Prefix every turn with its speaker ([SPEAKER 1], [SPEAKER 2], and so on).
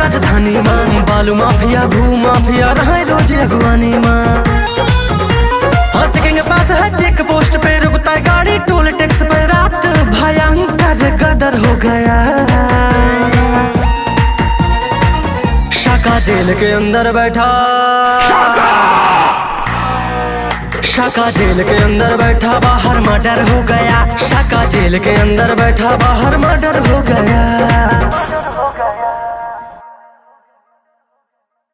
[SPEAKER 1] राजधानी मां, बालू माफिया भू माफिया रहे रोज अगवानी मां। हाँ चेकिंग पास है चेक पोस्ट पे रुकता है गाड़ी, टोल टैक्स पे रात भयंकर गदर हो गया। शाका जेल के अंदर बैठा, शाका जेल के अंदर बैठा, बाहर मर्डर हो गया। शाका जेल के अंदर बैठा, बाहर मर्डर हो गया।